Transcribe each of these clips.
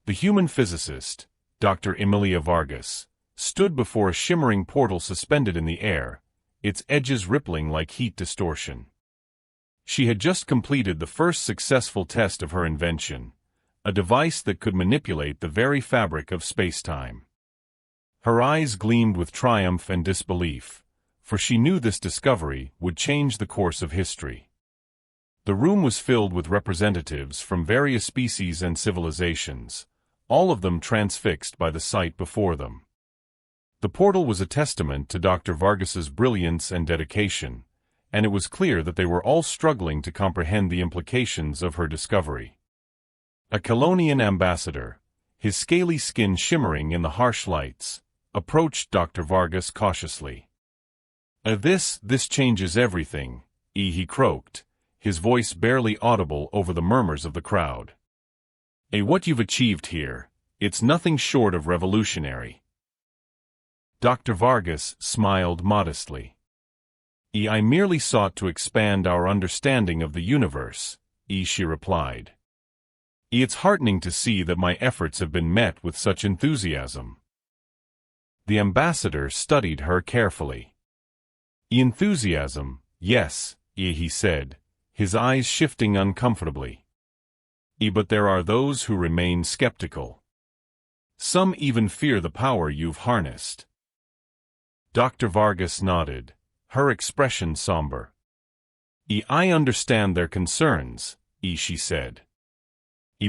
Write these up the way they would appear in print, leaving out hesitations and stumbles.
The human physicist, Dr. Emilia Vargas, stood before a shimmering portal suspended in the air, its edges rippling like heat distortion. She had just completed the first successful test of her invention, a device that could manipulate the very fabric of space-time. Her eyes gleamed with triumph and disbelief, for she knew this discovery would change the course of history. The room was filled with representatives from various species and civilizations, all of them transfixed by the sight before them. The portal was a testament to Dr. Vargas's brilliance and dedication, and it was clear that they were all struggling to comprehend the implications of her discovery. A Colonian ambassador, his scaly skin shimmering in the harsh lights, approached Dr. Vargas cautiously. This changes everything," he croaked, his voice barely audible over the murmurs of the crowd. What you've achieved here, it's nothing short of revolutionary." Dr. Vargas smiled modestly. "I merely sought to expand our understanding of the universe," she replied. "It's heartening to see that my efforts have been met with such enthusiasm." The ambassador studied her carefully. "Enthusiasm, yes," he said, his eyes shifting uncomfortably. "But there are those who remain skeptical. Some even fear the power you've harnessed." Dr. Vargas nodded, her expression somber. "I understand their concerns," she said.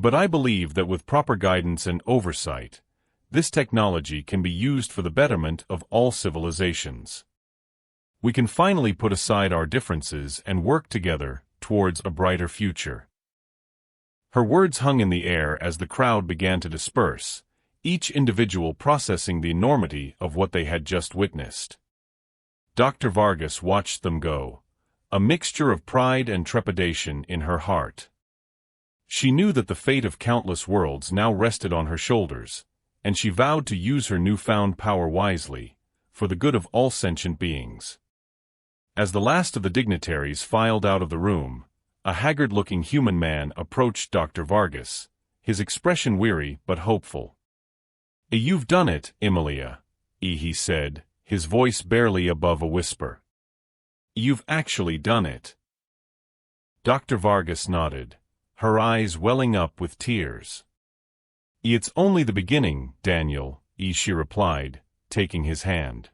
"But I believe that with proper guidance and oversight, this technology can be used for the betterment of all civilizations. We can finally put aside our differences and work together towards a brighter future." Her words hung in the air as the crowd began to disperse, each individual processing the enormity of what they had just witnessed. Dr. Vargas watched them go, a mixture of pride and trepidation in her heart. She knew that the fate of countless worlds now rested on her shoulders, and she vowed to use her newfound power wisely, for the good of all sentient beings. As the last of the dignitaries filed out of the room, a haggard-looking human man approached Dr. Vargas, his expression weary but hopeful. "You've done it, Emilia," he said, his voice barely above a whisper. "You've actually done it." Dr. Vargas nodded, her eyes welling up with tears. "It's only the beginning, Daniel," she replied, taking his hand.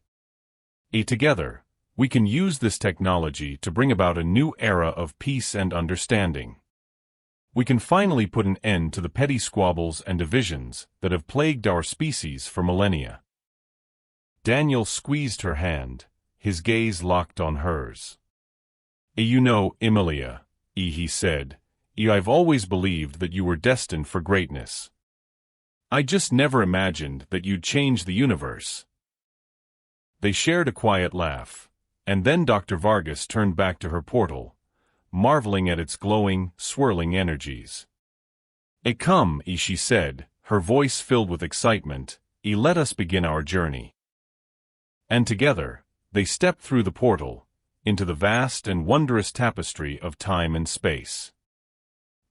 "Together, we can use this technology to bring about a new era of peace and understanding. We can finally put an end to the petty squabbles and divisions that have plagued our species for millennia." Daniel squeezed her hand, his gaze locked on hers. "You know, Emilia," he said, "I've always believed that you were destined for greatness. I just never imagined that you'd change the universe." They shared a quiet laugh, and then Dr. Vargas turned back to her portal, marveling at its glowing, swirling energies. "Come," she said, her voice filled with excitement, "let us begin our journey." And together, they stepped through the portal, into the vast and wondrous tapestry of time and space.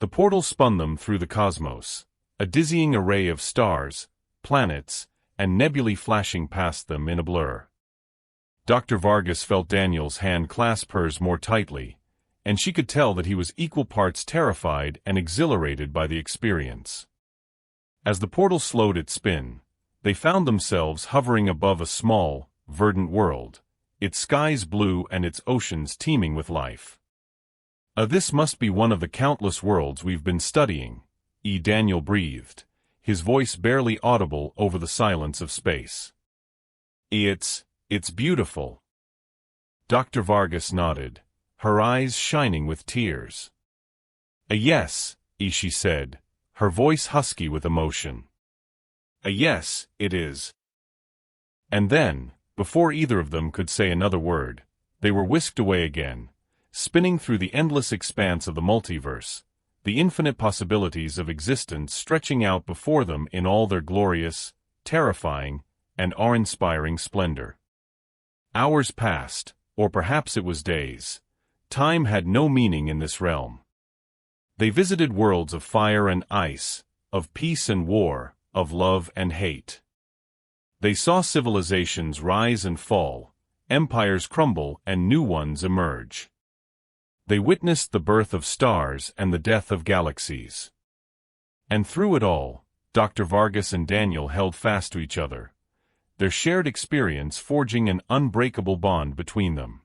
The portal spun them through the cosmos, a dizzying array of stars, planets, and nebulae flashing past them in a blur. Dr. Vargas felt Daniel's hand clasp hers more tightly, and she could tell that he was equal parts terrified and exhilarated by the experience. As the portal slowed its spin, they found themselves hovering above a small, verdant world, its skies blue and its oceans teeming with life. This must be one of the countless worlds we've been studying," Daniel breathed, his voice barely audible over the silence of space. It's beautiful." Dr. Vargas nodded, her eyes shining with tears. Yes," she said, her voice husky with emotion. Yes, it is." And then, before either of them could say another word, they were whisked away again, spinning through the endless expanse of the multiverse, the infinite possibilities of existence stretching out before them in all their glorious, terrifying, and awe-inspiring splendor. Hours passed, or perhaps it was days. Time had no meaning in this realm. They visited worlds of fire and ice, of peace and war, of love and hate. They saw civilizations rise and fall, empires crumble and new ones emerge. They witnessed the birth of stars and the death of galaxies. And through it all, Dr. Vargas and Daniel held fast to each other, their shared experience forging an unbreakable bond between them.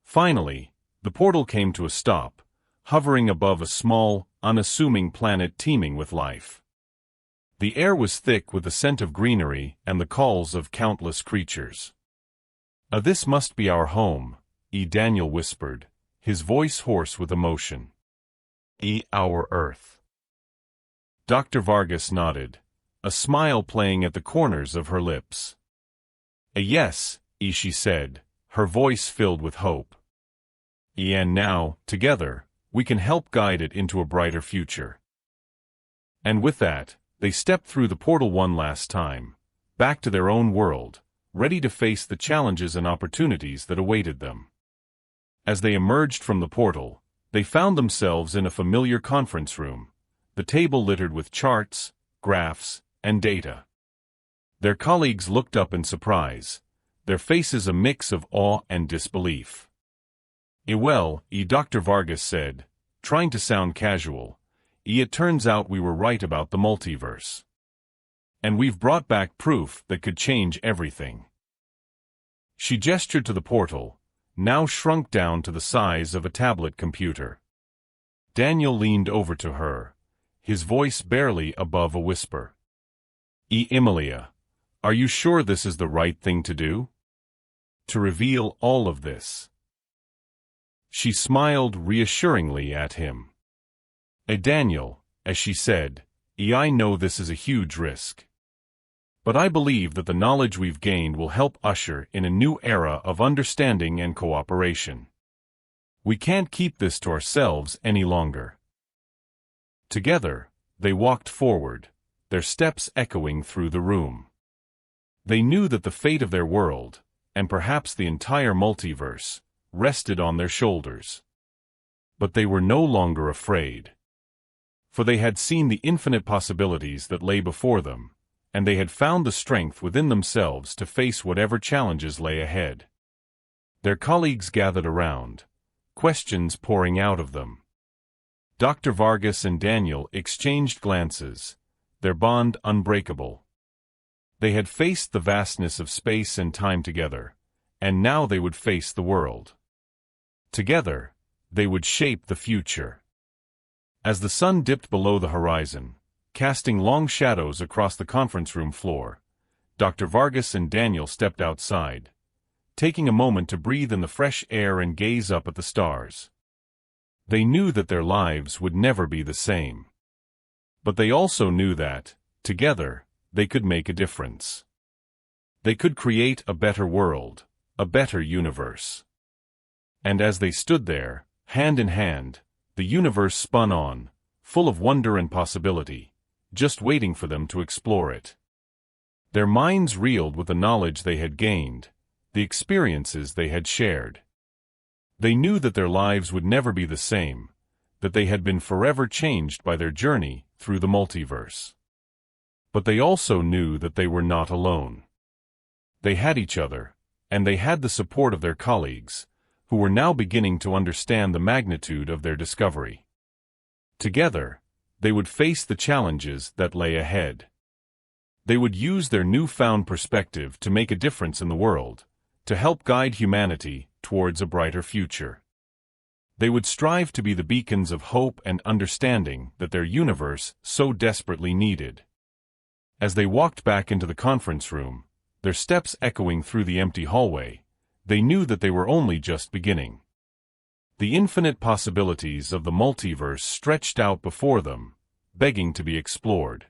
Finally, the portal came to a stop, hovering above a small, unassuming planet teeming with life. The air was thick with the scent of greenery and the calls of countless creatures. This must be our home," Daniel whispered, his voice hoarse with emotion. Our Earth." Dr. Vargas nodded, a smile playing at the corners of her lips. Yes, she said, her voice filled with hope. And now, together, we can help guide it into a brighter future." And with that, they stepped through the portal one last time, back to their own world, ready to face the challenges and opportunities that awaited them. As they emerged from the portal, they found themselves in a familiar conference room, the table littered with charts, graphs, and data. Their colleagues looked up in surprise, their faces a mix of awe and disbelief. "Well, Dr. Vargas said, trying to sound casual, it turns out we were right about the multiverse. And we've brought back proof that could change everything." She gestured to the portal, now shrunk down to the size of a tablet computer. Daniel leaned over to her, his voice barely above a whisper. Emilia, are you sure this is the right thing to do? To reveal all of this?" She smiled reassuringly at him. Daniel," as she said, "I know this is a huge risk. But I believe that the knowledge we've gained will help usher in a new era of understanding and cooperation. We can't keep this to ourselves any longer." Together, they walked forward, their steps echoing through the room. They knew that the fate of their world, and perhaps the entire multiverse, rested on their shoulders. But they were no longer afraid. For they had seen the infinite possibilities that lay before them, and they had found the strength within themselves to face whatever challenges lay ahead. Their colleagues gathered around, questions pouring out of them. Dr. Vargas and Daniel exchanged glances, their bond unbreakable. They had faced the vastness of space and time together, and now they would face the world. Together, they would shape the future. As the sun dipped below the horizon, casting long shadows across the conference room floor, Dr. Vargas and Daniel stepped outside, taking a moment to breathe in the fresh air and gaze up at the stars. They knew that their lives would never be the same. But they also knew that, together, they could make a difference. They could create a better world, a better universe. And as they stood there, hand in hand, the universe spun on, full of wonder and possibility, just waiting for them to explore it. Their minds reeled with the knowledge they had gained, the experiences they had shared. They knew that their lives would never be the same, that they had been forever changed by their journey through the multiverse. But they also knew that they were not alone. They had each other, and they had the support of their colleagues, who were now beginning to understand the magnitude of their discovery. Together, they would face the challenges that lay ahead. They would use their newfound perspective to make a difference in the world, to help guide humanity towards a brighter future. They would strive to be the beacons of hope and understanding that their universe so desperately needed. As they walked back into the conference room, their steps echoing through the empty hallway, they knew that they were only just beginning. The infinite possibilities of the multiverse stretched out before them, begging to be explored.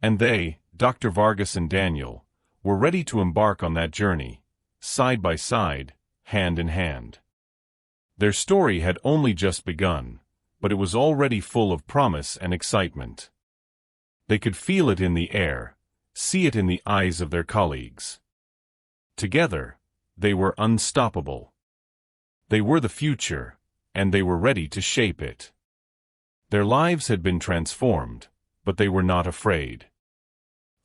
And they, Dr. Vargas and Daniel, were ready to embark on that journey, side by side, hand in hand. Their story had only just begun, but it was already full of promise and excitement. They could feel it in the air, see it in the eyes of their colleagues. Together, they were unstoppable. They were the future, and they were ready to shape it. Their lives had been transformed, but they were not afraid.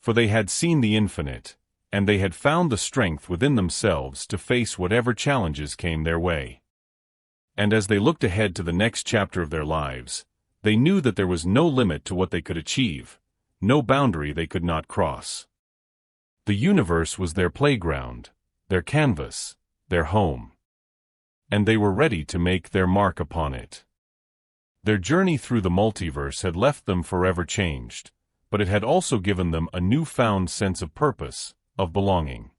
For they had seen the infinite, and they had found the strength within themselves to face whatever challenges came their way. And as they looked ahead to the next chapter of their lives, they knew that there was no limit to what they could achieve, no boundary they could not cross. The universe was their playground, their canvas, their home. And they were ready to make their mark upon it. Their journey through the multiverse had left them forever changed, but it had also given them a newfound sense of purpose, of belonging.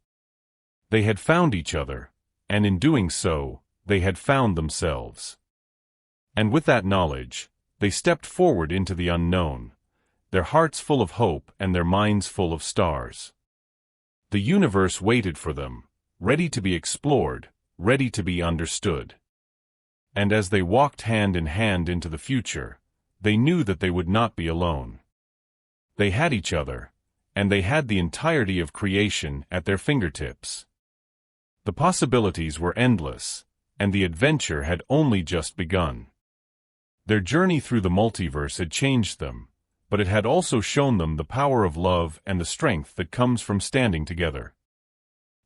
They had found each other, and in doing so, they had found themselves. And with that knowledge, they stepped forward into the unknown, their hearts full of hope and their minds full of stars. The universe waited for them, ready to be explored, ready to be understood. And as they walked hand in hand into the future, they knew that they would not be alone. They had each other, and they had the entirety of creation at their fingertips. The possibilities were endless, and the adventure had only just begun. Their journey through the multiverse had changed them, but it had also shown them the power of love and the strength that comes from standing together.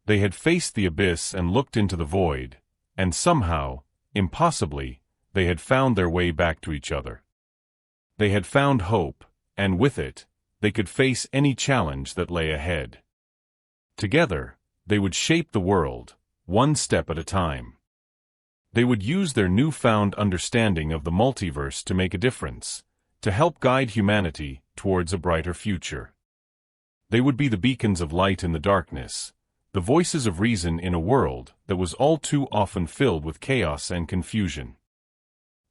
They had faced the abyss and looked into the void, and somehow, impossibly, they had found their way back to each other. They had found hope, and with it, they could face any challenge that lay ahead. Together, they would shape the world, one step at a time. They would use their newfound understanding of the multiverse to make a difference, to help guide humanity towards a brighter future. They would be the beacons of light in the darkness, the voices of reason in a world that was all too often filled with chaos and confusion.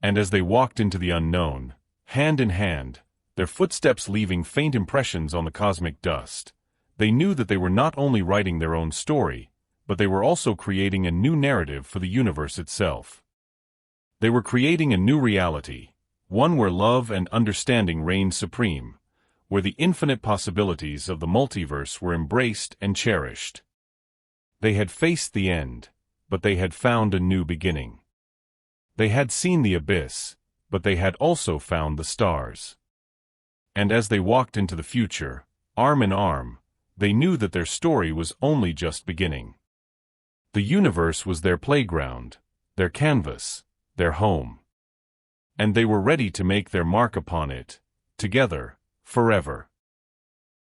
And as they walked into the unknown, hand in hand, their footsteps leaving faint impressions on the cosmic dust, they knew that they were not only writing their own story, but they were also creating a new narrative for the universe itself. They were creating a new reality, one where love and understanding reigned supreme, where the infinite possibilities of the multiverse were embraced and cherished. They had faced the end, but they had found a new beginning. They had seen the abyss, but they had also found the stars. And as they walked into the future, arm in arm, they knew that their story was only just beginning. The universe was their playground, their canvas, their home. And they were ready to make their mark upon it, together, forever.